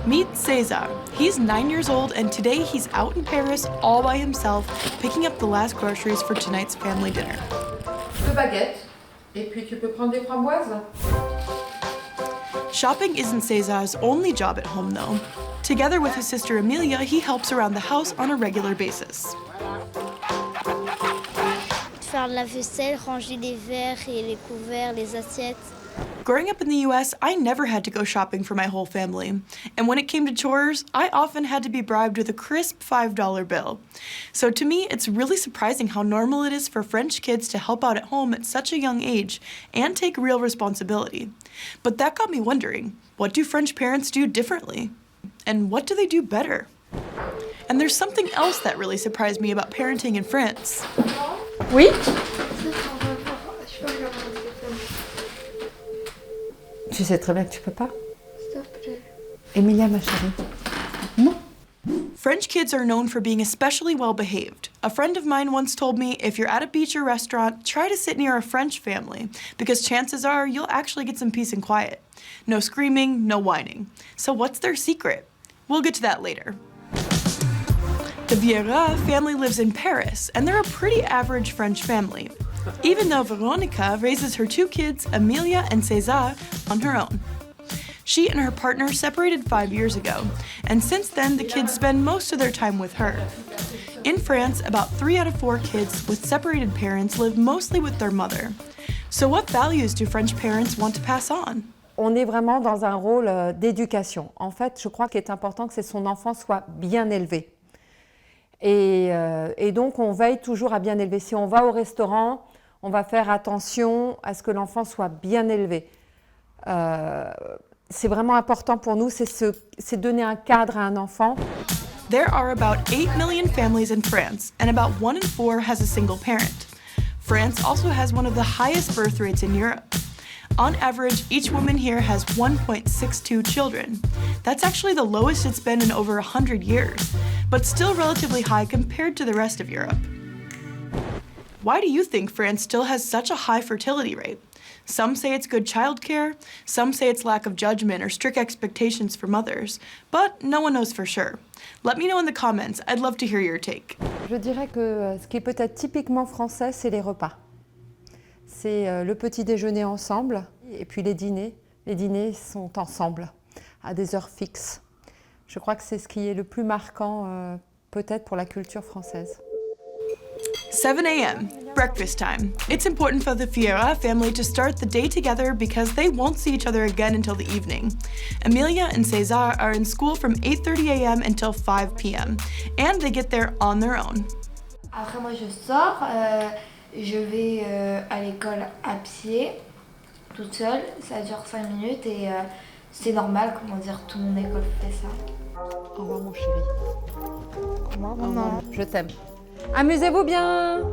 Meet Cesar. He's 9 years old and today he's out in Paris all by himself, picking up the last groceries for tonight's family dinner. 2 baguettes, et puis tu peux prendre des framboises. Shopping isn't Cesar's only job at home though. Together with his sister Amelia, he helps around the house on a regular basis. Faire de la vaisselle, ranger les verres et les couverts, les assiettes. Growing up in the US, I never had to go shopping for my whole family. And when it came to chores, I often had to be bribed with a crisp $5 bill. So to me, it's really surprising how normal it is for French kids to help out at home at such a young age and take real responsibility. But that got me wondering, what do French parents do differently? And what do they do better? And there's something else that really surprised me about parenting in France. Oui. Tu sais très bien que tu peux pas. S'il te plaît. Emilia, ma chérie. Non. French kids are known for being especially well behaved. A friend of mine once told me if you're at a beach or restaurant, try to sit near a French family because chances are you'll actually get some peace and quiet. No screaming, no whining. So what's their secret? We'll get to that later. The Vieira family lives in Paris, and they're a pretty average French family, even though Veronica raises her 2 kids, Amelia and César, on her own. She and her partner separated 5 years ago, and since then the kids spend most of their time with her. In France, about 3 out of 4 kids with separated parents live mostly with their mother. So what values do French parents want to pass on? On est vraiment dans un rôle d'éducation. En fait, je crois qu'il est important que son enfant soit bien élevé. Et donc, on veille toujours à bien élever. Si on va au restaurant, on va faire attention à ce que l'enfant soit bien élevé. C'est vraiment important pour nous, c'est donner un cadre à un enfant. There are about 8 million families in France, and about 1 in 4 has a single parent. France also has one of the highest birth rates in Europe. On average, each woman here has 1.62 children. That's actually the lowest it's been in over 100 years, but still relatively high compared to the rest of Europe. Why do you think France still has such a high fertility rate? Some say it's good childcare, some say it's lack of judgment or strict expectations for mothers, but no one knows for sure. Let me know in the comments, I'd love to hear your take. Je dirais que ce qui est peut-être typiquement français, c'est les repas. C'est le petit déjeuner ensemble et puis les dîners. Les dîners sont ensemble, à des heures fixes. Je crois que c'est ce qui est le plus marquant peut-être pour la culture française. 7 a.m., breakfast time. It's important for the Vieira family to start the day together because they won't see each other again until the evening. Amelia and César are in school from 8:30 a.m. until 5 p.m. and they get there on their own. Après moi je sors, je vais à l'école à pied, toute seule, ça dure 5 minutes et c'est normal, comment dire, tout mon école fait ça. Au revoir mon chéri. Au revoir maman. Je t'aime. Amusez-vous bien.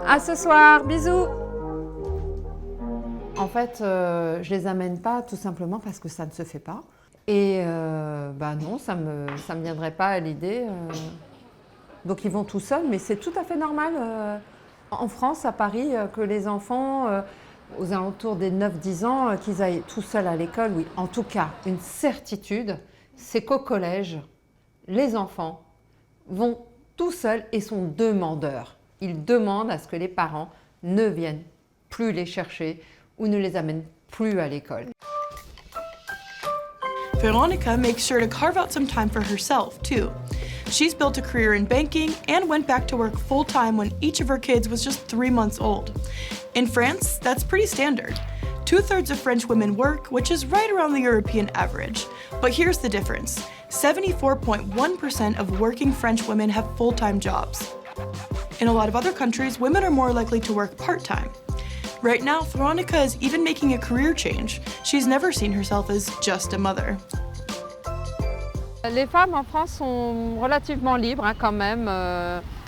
À ce soir, bisous. En fait, je les amène pas tout simplement parce que ça ne se fait pas. Et non, ça me viendrait pas à l'idée. Donc ils vont tout seuls, mais c'est tout à fait normal. En France, à Paris, que les enfants, aux alentours des 9-10 ans, qu'ils aillent tout seuls à l'école, oui. En tout cas, une certitude, c'est qu'au collège, les enfants vont tout seuls et sont demandeurs. Ils demandent à ce que les parents ne viennent plus les chercher ou ne les amènent plus à l'école. Veronica makes sure to carve out some time for herself, too. She's built a career in banking and went back to work full-time when each of her kids was just 3 months old. In France, that's pretty standard. 2/3 of French women work, which is right around the European average. But here's the difference. 74.1% of working French women have full-time jobs. In a lot of other countries, women are more likely to work part-time. Right now, Veronica is even making a career change. She's never seen herself as just a mother. Les femmes en France sont relativement libres quand même.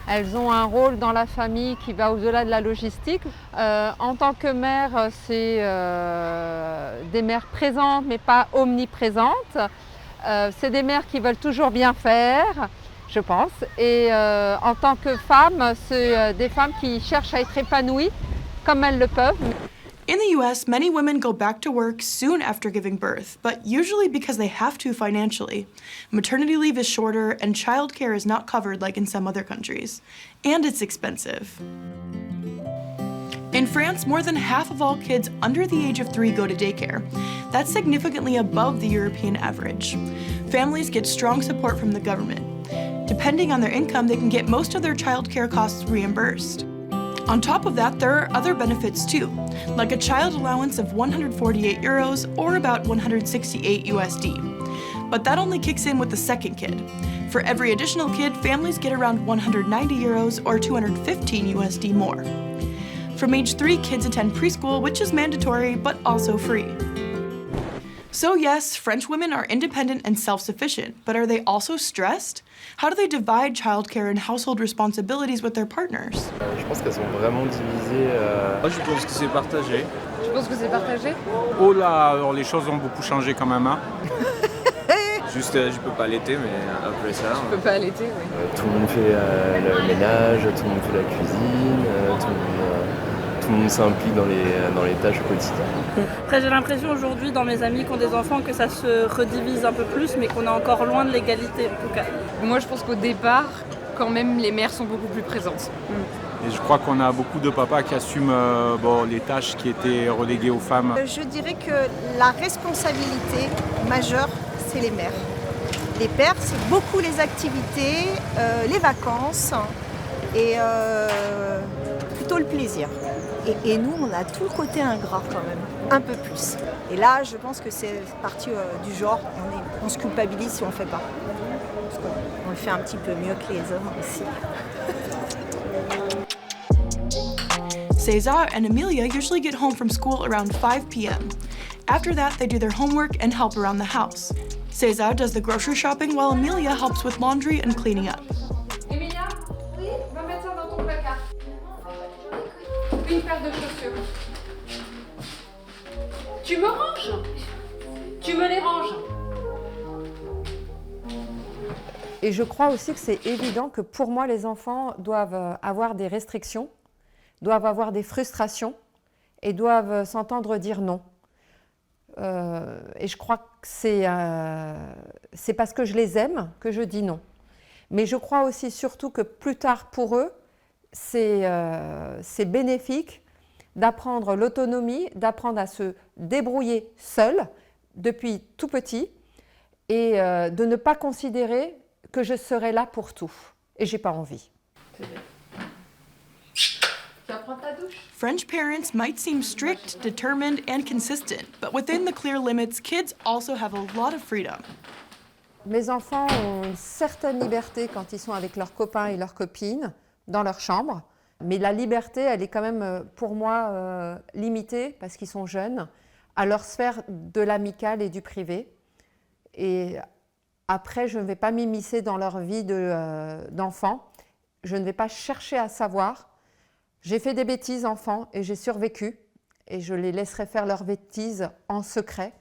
Elles ont un rôle dans la famille qui va au-delà de la logistique. En tant que mère, c'est des mères présentes mais pas omniprésentes. C'est des mères qui veulent toujours bien faire, je pense. Et en tant que femme, c'est des femmes qui cherchent à être épanouies comme elles le peuvent. In the US, many women go back to work soon after giving birth, but usually because they have to financially. Maternity leave is shorter and childcare is not covered like in some other countries. And it's expensive. In France, more than half of all kids under the age of 3 go to daycare. That's significantly above the European average. Families get strong support from the government. Depending on their income, they can get most of their childcare costs reimbursed. On top of that, there are other benefits too, like a child allowance of 148 euros or about 168 USD. But that only kicks in with the second kid. For every additional kid, families get around 190 euros or 215 USD more. From age 3, kids attend preschool, which is mandatory but also free. So yes, French women are independent and self-sufficient, but are they also stressed? How do they divide childcare and household responsibilities with their partners? Je pense qu'elles sont vraiment divisées. Moi, je pense que c'est partagé. Je pense que c'est partagé. Oh là, alors les choses ont beaucoup changé quand même. Hein. Juste, je peux pas allaiter, mais après ça. Je peux pas allaiter, oui. Tout le monde fait le ménage, tout le monde fait la cuisine, tout le monde s'implique dans les tâches au quotidien. Après, j'ai l'impression aujourd'hui, dans mes amis qui ont des enfants, que ça se redivise un peu plus, mais qu'on est encore loin de l'égalité en tout cas. Moi, je pense qu'au départ, quand même, les mères sont beaucoup plus présentes. Et je crois qu'on a beaucoup de papas qui assument les tâches qui étaient reléguées aux femmes. Je dirais que la responsabilité majeure, c'est les mères. Les pères, c'est beaucoup les activités, les vacances et plutôt le plaisir. Et nous, on a tout le côté ingrat quand même, un peu plus. Et là, je pense que c'est partie du genre, on se culpabilise si on ne le fait pas. Parce qu'on le fait un petit peu mieux que les hommes aussi. César and Amelia usually get home from school around 5 p.m. After that, they do their homework and help around the house. César does the grocery shopping while Amelia helps with laundry and cleaning up. Emilia, oui, va mettre ça dans ton placard. Une paire de chaussures. Tu me ranges? Tu me les ranges? Et je crois aussi que c'est évident que pour moi, les enfants doivent avoir des restrictions, doivent avoir des frustrations et doivent s'entendre dire non. Et je crois que c'est parce que je les aime que je dis non. Mais je crois aussi surtout que plus tard pour eux, c'est bénéfique d'apprendre l'autonomie, d'apprendre à se débrouiller seul depuis tout petit et de ne pas considérer que je serai là pour tout. Et j'ai pas envie. Tu vas prendre ta douche? French parents might seem strict, determined, and consistent, but within the clear limits, kids also have a lot of freedom. Mes enfants ont une certaine liberté quand ils sont avec leurs copains et leurs copines dans leur chambre, mais la liberté, elle est quand même pour moi limitée parce qu'ils sont jeunes à leur sphère de l'amical et du privé. Et après, je ne vais pas m'immiscer dans leur vie d'enfant. Je ne vais pas chercher à savoir. J'ai fait des bêtises enfant et j'ai survécu et je les laisserai faire leurs bêtises en secret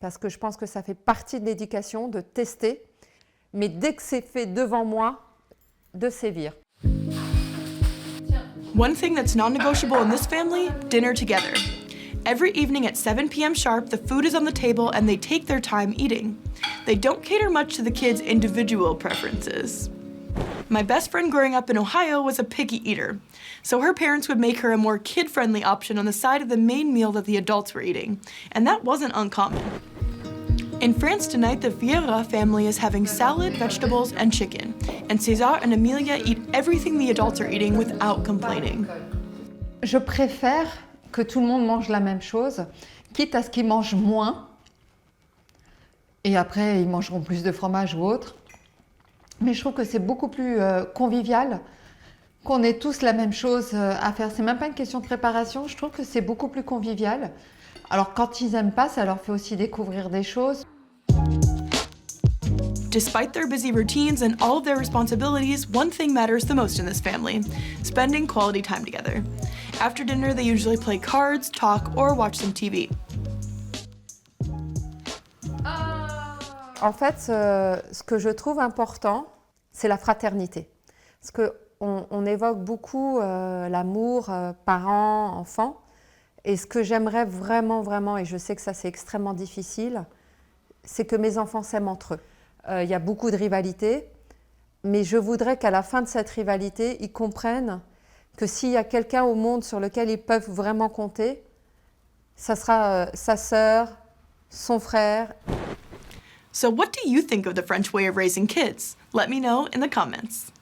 parce que je pense que ça fait partie de l'éducation de tester, mais dès que c'est fait devant moi, de sévir. One thing that's non-negotiable in this family, dinner together. Every evening at 7 p.m. sharp, the food is on the table and they take their time eating. They don't cater much to the kids' individual preferences. My best friend growing up in Ohio was a picky eater, so her parents would make her a more kid-friendly option on the side of the main meal that the adults were eating, and that wasn't uncommon. In France tonight, the Vieira family is having salad, vegetables, and chicken, and César and Amelia eat everything the adults are eating without complaining. Je préfère que tout le monde mange la même chose, quitte à ce qu'ils mangent moins, et après ils mangeront plus de fromage ou autre. Mais je trouve que c'est beaucoup plus convivial, qu'on ait tous la même chose à faire. C'est même pas une question de préparation, je trouve que c'est beaucoup plus convivial. Alors quand ils n'aiment pas, ça leur fait aussi découvrir des choses. Despite their busy routines and all of their responsibilities, one thing matters the most in this family: spending quality time together. After dinner, they usually play cards, talk, or watch some TV. En fait, ce que je trouve important, c'est la fraternité. Parce qu'on évoque beaucoup l'amour parent-enfant. Et ce que j'aimerais vraiment, vraiment, et je sais que ça c'est extrêmement difficile, c'est que mes enfants s'aiment entre eux. Il y a beaucoup de rivalité, mais je voudrais qu'à la fin de cette rivalité, ils comprennent que s'il y a quelqu'un au monde sur lequel ils peuvent vraiment compter, ça sera sa sœur, son frère. So what do you think of the French way of raising kids? Let me know in the comments.